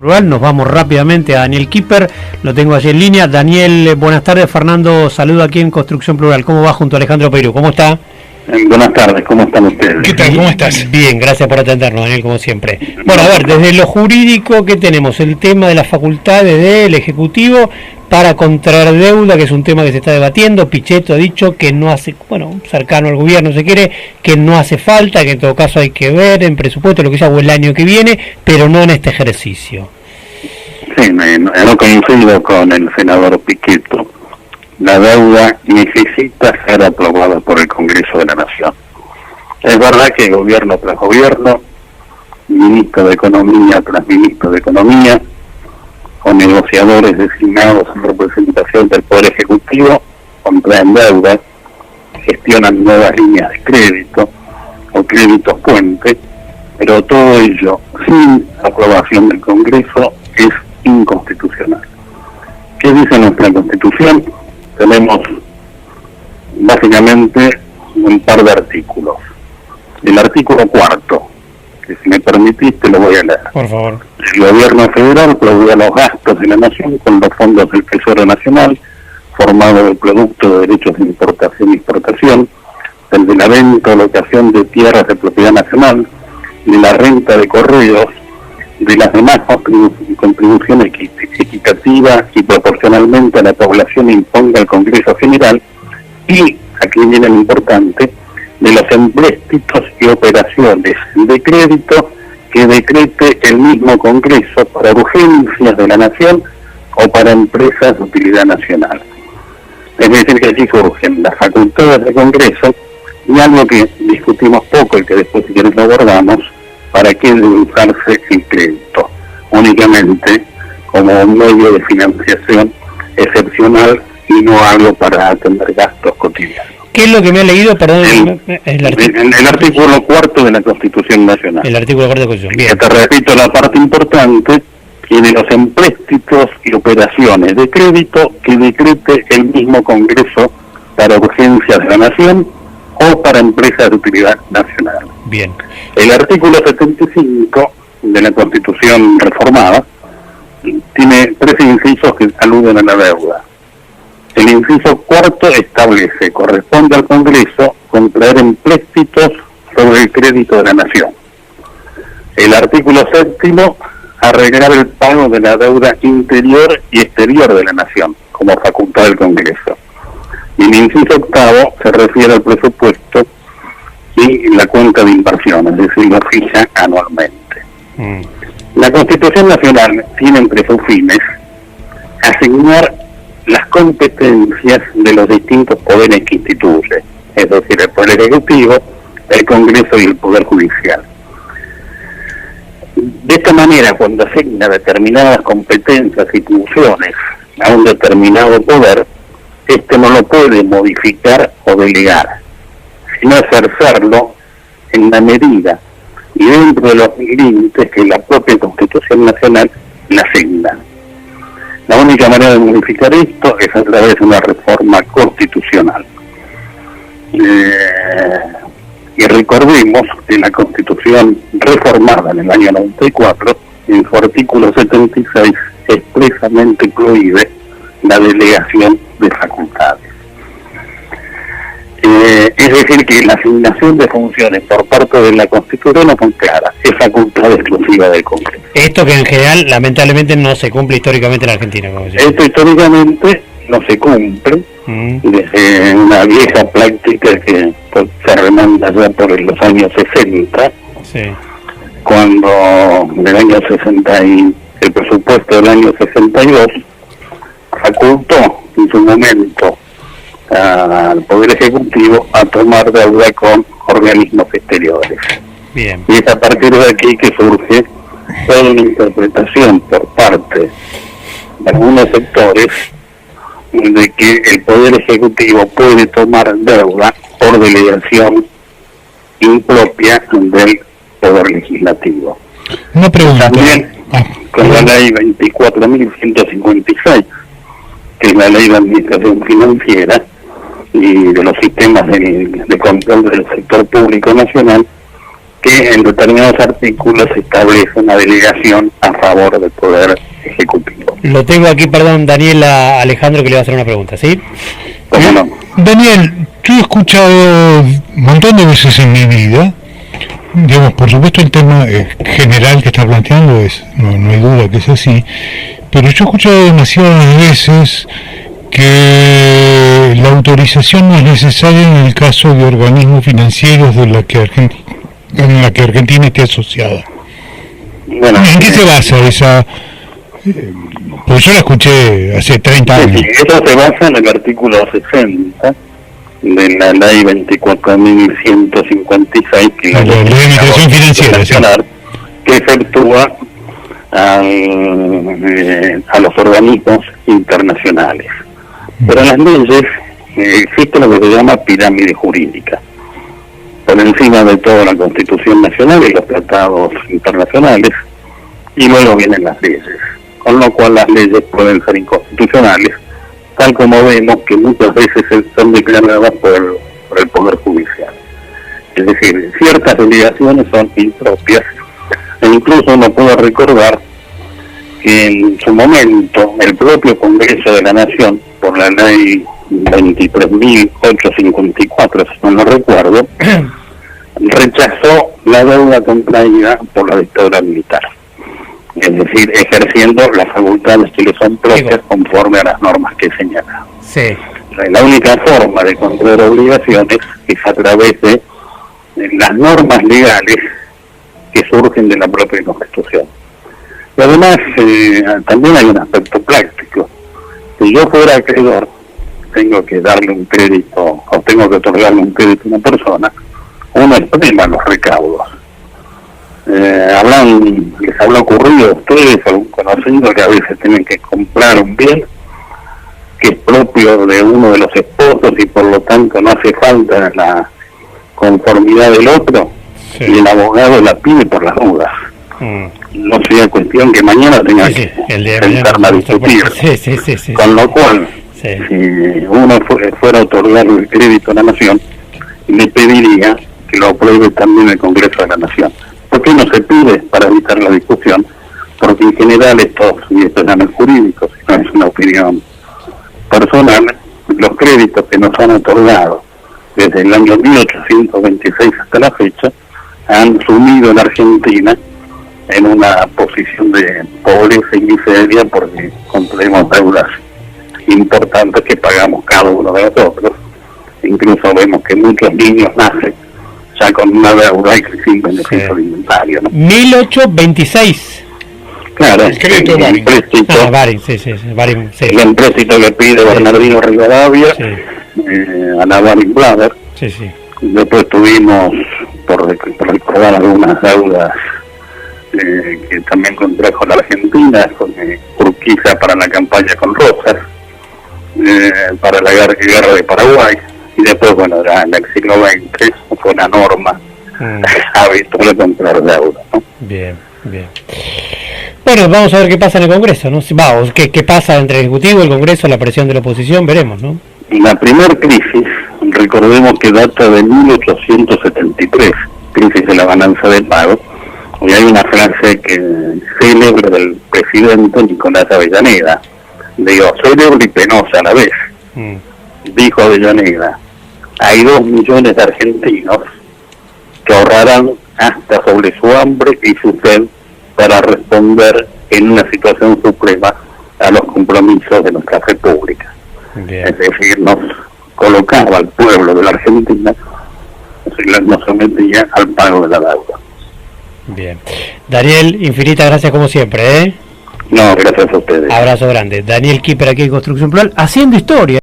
Nos vamos rápidamente a Daniel Kipper, lo tengo allí en línea. Daniel, buenas tardes. Fernando, saludo aquí en Construcción Plural. ¿Cómo va junto a Alejandro Peirú? ¿Cómo está? Buenas tardes, ¿cómo están ustedes? ¿Qué tal? ¿Cómo estás? Bien, gracias por atendernos, Daniel, como siempre. Bueno, a ver, desde lo jurídico, ¿qué tenemos? El tema de las facultades del Ejecutivo para contraer deuda, que es un tema que se está debatiendo. Pichetto ha dicho que no hace, bueno, cercano al gobierno se quiere, que no hace falta, que en todo caso hay que ver en presupuesto lo que sea o el año que viene, pero no en este ejercicio. Sí, no coincido con el senador Pichetto. La deuda necesita ser aprobada por el Congreso de la Nación. Es verdad que gobierno tras gobierno, ministro de Economía tras ministro de Economía, o negociadores designados en representación del Poder Ejecutivo, contraen deudas, gestionan nuevas líneas de crédito o créditos puente, pero todo ello sin aprobación del Congreso es inconstitucional. ¿Qué dice nuestra Constitución? Tenemos básicamente un par de artículos. El artículo 4, que si me permitiste lo voy a leer. Por favor. El gobierno federal provee los gastos de la nación con los fondos del Tesoro Nacional, formado del producto de derechos de importación e exportación, del de la venta o locación de tierras de propiedad nacional, de la renta de correos, de las demás contribuciones equitativas y proporcionalmente a la población imponga el Congreso General, y, aquí viene lo importante, de los empréstitos y operaciones de crédito que decrete el mismo Congreso para urgencias de la Nación o para empresas de utilidad nacional. Es decir, que aquí surgen las facultades del Congreso y algo que discutimos poco y que después si quieres lo abordamos, para qué debe usarse el crédito, únicamente como un medio de financiación excepcional y no algo para atender gastos cotidianos. ¿Qué es lo que me ha leído? Perdón, el artículo 4 de la Constitución Nacional. El artículo 4 de la Constitución, bien. Que te repito la parte importante, y de los empréstitos y operaciones de crédito que decrete el mismo Congreso para urgencias de la Nación o para empresas de utilidad nacional. Bien. El artículo 75 de la Constitución reformada tiene 3 incisos que aluden a la deuda. El inciso 4 establece, corresponde al Congreso contraer empréstitos sobre el crédito de la Nación. El artículo 7, arreglar el pago de la deuda interior y exterior de la Nación, como facultad del Congreso. Y el inciso 8 se refiere al presupuesto y la cuenta de inversión, es decir, lo fija anualmente. La Constitución Nacional tiene entre sus fines asignar las competencias de los distintos poderes que instituye, es decir, el Poder Ejecutivo, el Congreso y el Poder Judicial. De esta manera, cuando asigna determinadas competencias y funciones a un determinado poder, este no lo puede modificar o delegar, sino ejercerlo en la medida y dentro de los límites que la propia Constitución Nacional le asigna. La única manera de modificar esto es a través de una reforma constitucional. Y recordemos que la Constitución reformada en el año 94, en su artículo 76, expresamente prohíbe la delegación de facultades. Es decir, que la asignación de funciones por parte de la Constitución no son claras, es facultad exclusiva del Congreso. Esto que en general, lamentablemente, no se cumple históricamente en Argentina. Esto históricamente no se cumple, desde una vieja práctica que se remonta ya por los años 60, sí. Cuando en el año 60 y el presupuesto del año 62 facultó en su momento al Poder Ejecutivo a tomar deuda con organismos exteriores. Bien. Y es a partir de aquí que surge toda una interpretación por parte de algunos sectores de que el Poder Ejecutivo puede tomar deuda por delegación impropia del Poder Legislativo. Una pregunta. También con la ley 24.156, que es la ley de administración financiera y de los sistemas de control del sector público nacional, que en determinados artículos se establece una delegación a favor del Poder Ejecutivo. Lo tengo aquí, perdón, Daniel, a Alejandro, que le va a hacer una pregunta, ¿sí? ¿Cómo no? Daniel, yo he escuchado un montón de veces en mi vida, digamos, por supuesto el tema general que está planteando no hay duda que es así, pero yo he escuchado demasiadas veces que la autorización no es necesaria en el caso de organismos financieros en la que Argentina esté asociada. Bueno, ¿En qué se basa esa? Pues yo la escuché hace 30 años. Sí, eso se basa en el artículo 60 de la ley 24.156, que es La ley de administración financiera, nacional, que efectúa a los organismos internacionales. Pero en las leyes existe lo que se llama pirámide jurídica. Por encima de toda la Constitución Nacional y los tratados internacionales, y luego vienen las leyes, con lo cual las leyes pueden ser inconstitucionales, tal como vemos que muchas veces son declaradas por el Poder Judicial. Es decir, ciertas delegaciones son impropias, e incluso uno puede recordar que en su momento el propio Congreso de la Nación, por la ley 23.854, si no lo recuerdo, rechazó la deuda contraída por la dictadura militar, es decir, ejerciendo las facultades que le son propias conforme a las normas que he señalado. Sí. La única forma de contraer obligaciones es a través de las normas legales que surgen de la propia Constitución. Y además, también hay un aspecto práctico. Si yo fuera acreedor, tengo que darle un crédito, o tengo que otorgarle un crédito a una persona, uno exprima los recaudos. Les habrá ocurrido a ustedes, a algún conocido, que a veces tienen que comprar un bien que es propio de uno de los esposos y por lo tanto no hace falta la conformidad del otro, sí, y el abogado la pide por las dudas. No sería cuestión que mañana tenga que sentarme a discutir. Sí. Con lo cual, si uno fuera a otorgar el crédito a la Nación, le pediría que lo apruebe también el Congreso de la Nación. ¿Por qué no se pide? Para evitar la discusión, porque en general y esto ya no es jurídico, sino es una opinión personal, los créditos que nos han otorgado desde el año 1826 hasta la fecha han sumido en Argentina en una posición de pobreza y miseria, porque contraemos deudas importantes que pagamos cada uno de nosotros. Incluso vemos que muchos niños nacen ya con una deuda y sin beneficio alimentario, ¿no? 1826. Claro, el empréstito, el empréstito que pide Bernardino Rivadavia a la Baring Brothers. Después tuvimos, por recordar algunas deudas que también contrajo la Argentina, con Urquiza para la campaña con Rosas, para la guerra de Paraguay, y después, bueno, ya en el siglo XX fue una norma habitual comprar deuda, ¿no? Bien. Bueno, vamos a ver qué pasa en el Congreso, ¿no? Vamos, qué pasa entre el Ejecutivo, el Congreso, la presión de la oposición, veremos, ¿no? La primera crisis, recordemos que data de 1873, crisis de la balanza de pago, y hay una frase célebre del presidente Nicolás Avellaneda, digo, célebre y penosa a la vez. Dijo Avellaneda: hay 2 millones de argentinos que ahorrarán hasta sobre su hambre y su sed para responder en una situación suprema a los compromisos de nuestra república. Bien. Es decir, nos colocaba al pueblo de la Argentina, nos sometía al pago de la deuda. Bien. Daniel, infinitas gracias como siempre, ¿eh? No, gracias a ustedes. Abrazo grande. Daniel Kipper aquí en Construcción Plural, haciendo historia.